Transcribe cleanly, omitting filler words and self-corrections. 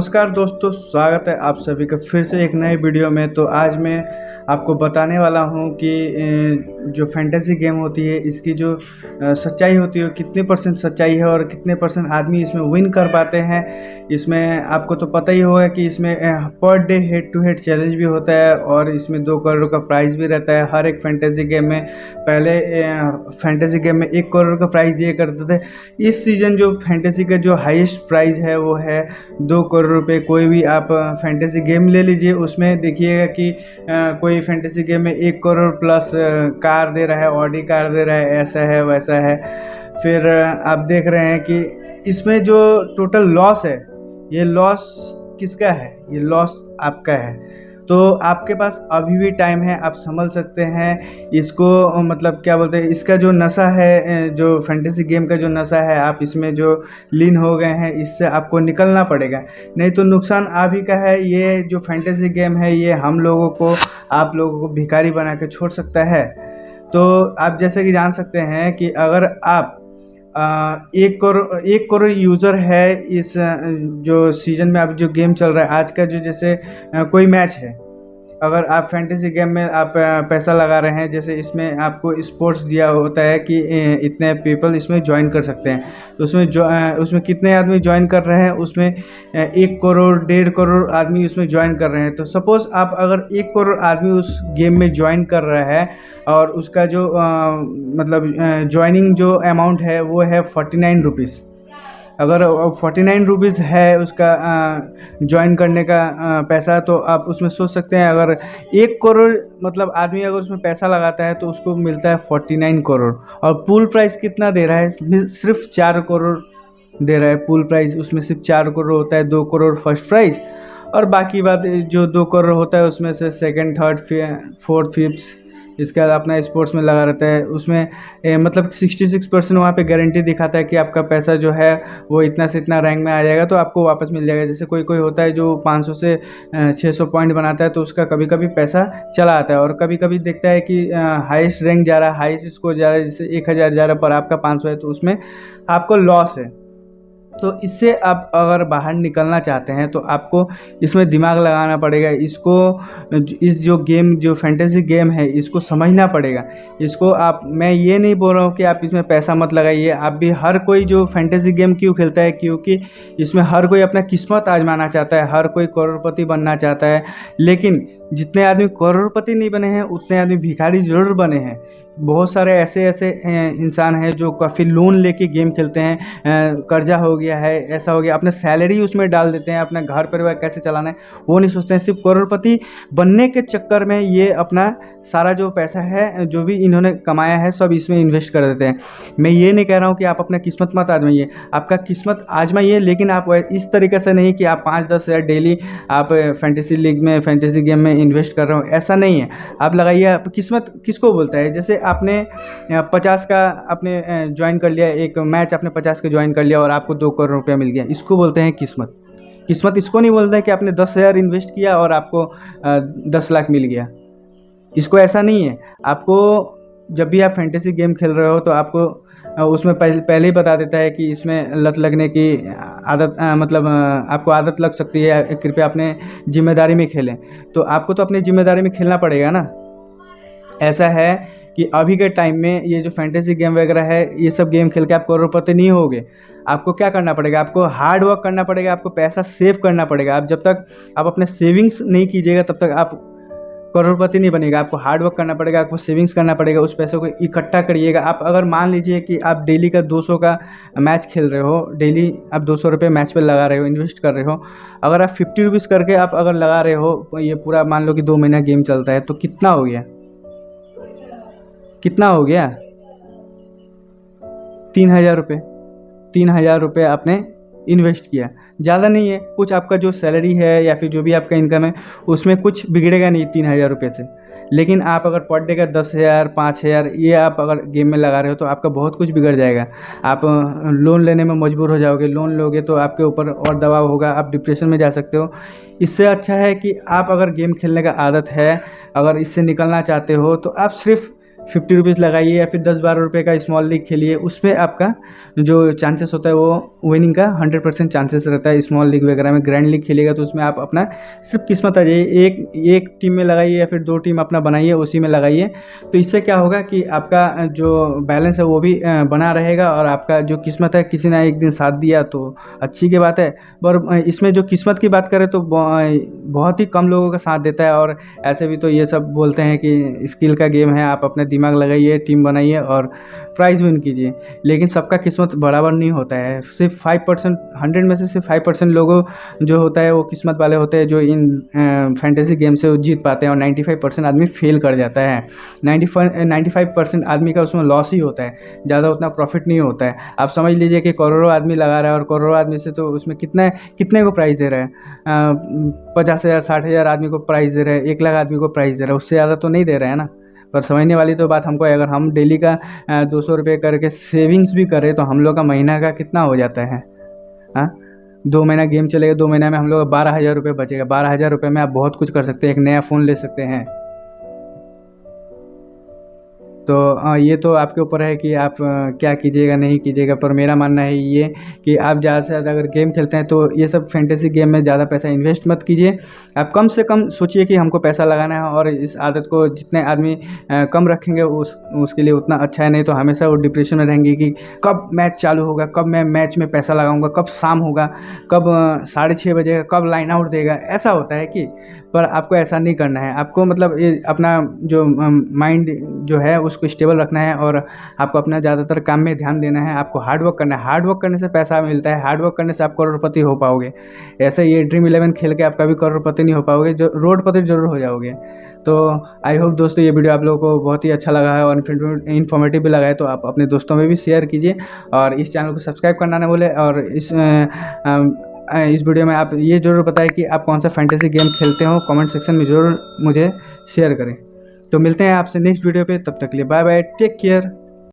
नमस्कार दोस्तों, स्वागत है आप सभी का फिर से एक नए वीडियो में। तो आज मैं आपको बताने वाला हूं कि जो फैंटेसी गेम होती है इसकी जो सच्चाई होती है कितने परसेंट सच्चाई है और कितने परसेंट आदमी इसमें विन कर पाते हैं। इसमें आपको तो पता ही होगा कि इसमें per day head to head challenge भी होता है और इसमें 2 करोड़ का प्राइज़ भी रहता है हर एक फैंटेसी गेम में। पहले फैंटेसी गेम में 1 करोड़ का प्राइज़ दिए करते थे। इस सीज़न जो फैंटेसी का जो हाईएस्ट प्राइज़ है वो है 2 करोड़ रुपए। कोई भी आप फैंटेसी गेम ले लीजिए, उसमें देखिएगा कि कोई फैंटेसी गेम में 1 करोड़ प्लस कार दे रहा है, ऑडी कार दे रहा है, ऐसा है वैसा है। फिर आप देख रहे हैं कि इसमें जो टोटल लॉस है, ये लॉस किसका है? ये लॉस आपका है। तो आपके पास अभी भी टाइम है, आप संभल सकते हैं इसको। मतलब क्या बोलते हैं, इसका जो नशा है, जो फैंटेसी गेम का जो नशा है, आप इसमें जो लीन हो गए हैं, इससे आपको निकलना पड़ेगा, नहीं तो नुकसान आप ही का है। ये जो फैंटेसी गेम है ये हम लोगों को, आप लोगों को भिखारी बना के छोड़ सकता है। तो आप जैसे कि जान सकते हैं कि अगर आप 1 करोड़ यूज़र है इस जो सीज़न में अब जो गेम चल रहा है आज का, जो जैसे कोई मैच है, अगर आप फैंटेसी गेम में आप पैसा लगा रहे हैं, जैसे इसमें आपको स्पोर्ट्स दिया होता है कि इतने पीपल इसमें ज्वाइन कर सकते हैं। तो उसमें कितने आदमी ज्वाइन कर रहे हैं, उसमें 1 करोड़ 1.5 करोड़ आदमी उसमें ज्वाइन कर रहे हैं। तो सपोज़ आप अगर 1 करोड़ आदमी उस गेम में ज्वाइन कर रहा है और उसका जो मतलब ज्वाइनिंग जो अमाउंट है वो है 49 रुपीज़। अगर 49 रुपीज़ है उसका ज्वाइन करने का पैसा, तो आप उसमें सोच सकते हैं अगर 1 करोड़ मतलब आदमी अगर उसमें पैसा लगाता है तो उसको मिलता है 49 करोड़। और पूल प्राइस कितना दे रहा है? सिर्फ 4 करोड़ दे रहा है पूल प्राइस। उसमें सिर्फ 4 करोड़ होता है, 2 करोड़ फर्स्ट प्राइज़ और बाकी बात जो 2 करोड़ होता है उसमें से सेकंड थर्ड फोर्थ फिफ्थ इसका अपना स्पोर्ट्स में लगा रहता है। उसमें मतलब 66% वहाँ पे गारंटी दिखाता है कि आपका पैसा जो है वो इतना से इतना रैंक में आ जाएगा तो आपको वापस मिल जाएगा। जैसे कोई कोई होता है जो 500 से 600 पॉइंट बनाता है तो उसका कभी कभी पैसा चला आता है, और कभी कभी देखता है कि हाईएस्ट रैंक जा रहा है, हाईएस्ट स्कोर जा रहा है, जैसे 1000 जा रहा है पर आपका 500 है, तो उसमें आपको लॉस है। तो इससे आप अगर बाहर निकलना चाहते हैं तो आपको इसमें दिमाग लगाना पड़ेगा। इस जो गेम जो फैंटेसी गेम है इसको समझना पड़ेगा। इसको आप, मैं ये नहीं बोल रहा हूँ कि आप इसमें पैसा मत लगाइए। आप भी, हर कोई जो फैंटेसी गेम क्यों खेलता है, क्योंकि इसमें हर कोई अपना किस्मत आजमाना चाहता है, हर कोई करोड़पति बनना चाहता है। लेकिन जितने आदमी करोड़पति नहीं बने हैं उतने आदमी भिखारी ज़रूर बने हैं। बहुत सारे ऐसे ऐसे इंसान हैं जो काफ़ी लोन लेके गेम खेलते हैं, कर्जा हो गया है, ऐसा हो गया, अपने सैलरी उसमें डाल देते हैं, अपना घर परिवार कैसे चलाना है वो नहीं सोचते हैं। सिर्फ करोड़पति बनने के चक्कर में ये अपना सारा जो पैसा है जो भी इन्होंने कमाया है सब इसमें इन्वेस्ट कर देते हैं। मैं ये नहीं कह रहा हूँ कि आप अपना किस्मत मत आजमाइए, आपका किस्मत आजमाइए, लेकिन आप इस तरीके से नहीं कि आप 5-10 हज़ार डेली आप फैंटेसी लीग में, फैंटेसी गेम में इन्वेस्ट कर रहे हो, ऐसा नहीं है। आप लगाइए। आप किस्मत किसको बोलता है? जैसे आपने 50 का आपने ज्वाइन कर लिया, एक मैच आपने 50 का ज्वाइन कर लिया और आपको 2 करोड़ रुपया मिल गया, इसको बोलते हैं किस्मत। किस्मत इसको नहीं बोलता है कि आपने 10,000 इन्वेस्ट किया और आपको 10 लाख मिल गया। इसको ऐसा नहीं है। आपको जब भी आप फैंटेसी गेम खेल रहे हो तो आपको उसमें पहले ही बता देता है कि इसमें लत लगने की आदत, मतलब आपको आदत लग सकती है, कृपया अपने जिम्मेदारी में खेलें। तो आपको तो अपनी जिम्मेदारी में खेलना पड़ेगा ना। ऐसा है कि अभी के टाइम में ये जो फैंटेसी गेम वगैरह है, ये सब गेम खेल के आप करोड़पति नहीं होगे। आपको क्या करना पड़ेगा? आपको हार्ड वर्क करना पड़ेगा, आपको पैसा सेव करना पड़ेगा। आप जब तक आप अपने सेविंग्स नहीं कीजिएगा तब तक आप करोड़पति नहीं बनेगा। आपको हार्ड वर्क करना पड़ेगा, आपको सेविंग्स करना पड़ेगा, उस पैसों को इकट्ठा करिएगा। आप अगर मान लीजिए कि आप डेली का 200 का मैच खेल रहे हो, डेली आप 200 रुपये मैच पे लगा रहे हो, इन्वेस्ट कर रहे हो, अगर आप 50 रुपीज़ करके आप अगर लगा रहे हो, ये पूरा मान लो कि 2 महीना गेम चलता है, तो कितना हो गया? कितना हो गया? 3,000 रुपये। 3,000 रुपये आपने इन्वेस्ट किया, ज़्यादा नहीं है। कुछ आपका जो सैलरी है या फिर जो भी आपका इनकम है उसमें कुछ बिगड़ेगा नहीं 3,000 रुपये से। लेकिन आप अगर पर डे का 10,000 5,000 ये आप अगर गेम में लगा रहे हो तो आपका बहुत कुछ बिगड़ जाएगा। आप लोन लेने में मजबूर हो जाओगे, लोन लोगे तो आपके ऊपर और दबाव होगा, आप डिप्रेशन में जा सकते हो। इससे अच्छा है कि आप अगर गेम खेलने का आदत है, अगर इससे निकलना चाहते हो तो आप सिर्फ ₹50 लगाइए या फिर 10-12 रुपये का स्मॉल लीग खेलिए, उसमें आपका जो चांसेस होता है वो विनिंग का 100% चांसेस रहता है। स्मॉल लीग वगैरह में ग्रैंड लीग खेलिएगा तो उसमें आप अपना सिर्फ किस्मत आ जाइए, एक टीम में लगाइए या फिर 2 टीम अपना बनाइए, उसी में लगाइए। तो इससे क्या होगा कि आपका जो बैलेंस है वो भी बना रहेगा और आपका जो किस्मत है किसी ने एक दिन साथ दिया तो अच्छी की बात है। पर इसमें जो किस्मत की बात करें तो बहुत ही कम लोगों का साथ देता है। और ऐसे भी तो ये सब बोलते हैं कि स्किल का गेम है, आप अपने दिमाग लगाइए, टीम बनाइए और प्राइज़ विन कीजिए। लेकिन सबका किस्मत बराबर नहीं होता है। सिर्फ 5%, 100 में से सिर्फ 5% लोगों जो होता है वो किस्मत वाले होते हैं जो इन फैंटेसी गेम से वो जीत पाते हैं, और 95% आदमी फेल कर जाता है। 95% आदमी का उसमें लॉस ही होता है, ज़्यादा उतना प्रॉफिट नहीं होता है। आप समझ लीजिए कि करोड़ों आदमी लगा रहा है और करोड़ों आदमी से तो उसमें कितने को प्राइज़ दे रहा है? 50,000 60,000 आदमी को प्राइज़ दे रहा है, 1 लाख आदमी को प्राइज़ दे रहा है, उससे ज़्यादा तो नहीं दे रहा है ना। पर समझने वाली तो बात हमको है, अगर हम डेली का 200 रुपये करके सेविंग्स भी करें तो हम लोग का महीना का कितना हो जाता है? हाँ, 2 महीना गेम चलेगा, 2 महीने में हम लोग का 12,000 रुपये बचेगा। 12,000 रुपये में आप बहुत कुछ कर सकते हैं, एक नया फ़ोन ले सकते हैं। तो ये तो आपके ऊपर है कि आप क्या कीजिएगा नहीं कीजिएगा। पर मेरा मानना है ये कि आप ज़्यादा से ज़्यादा अगर गेम खेलते हैं तो ये सब फैंटेसी गेम में ज़्यादा पैसा इन्वेस्ट मत कीजिए। आप कम से कम सोचिए कि हमको पैसा लगाना है, और इस आदत को जितने आदमी कम रखेंगे उसके लिए उतना अच्छा है। नहीं तो हमेशा वो डिप्रेशन में रहेंगे कि कब मैच चालू होगा, कब मैं मैच में पैसा लगाऊंगा, कब शाम होगा, कब 6:30 बजेगा, कब लाइन आउट देगा। ऐसा होता है कि पर आपको ऐसा नहीं करना है। आपको मतलब ये अपना जो माइंड जो है उसको स्टेबल रखना है, और आपको अपना ज़्यादातर काम में ध्यान देना है। आपको हार्ड वर्क करना है, हार्ड वर्क करने से पैसा मिलता है, हार्ड वर्क करने से आप करोड़पति हो पाओगे। ऐसे ये ड्रीम 11 खेल के आप कभी करोड़पति नहीं हो पाओगे, जो रोडपति ज़रूर हो जाओगे। तो आई होप दोस्तों ये वीडियो आप लोगों को बहुत ही अच्छा लगा है और इन्फॉर्मेटिव भी लगा है, तो आप अपने दोस्तों में भी शेयर कीजिए और इस चैनल को सब्सक्राइब करना ना भूलें। और इस वीडियो में आप ये ज़रूर बताएं कि आप कौन सा फैंटेसी गेम खेलते हो, कमेंट सेक्शन में ज़रूर मुझे शेयर करें। तो मिलते हैं आपसे नेक्स्ट वीडियो पे, तब तक के लिए बाय बाय, टेक केयर।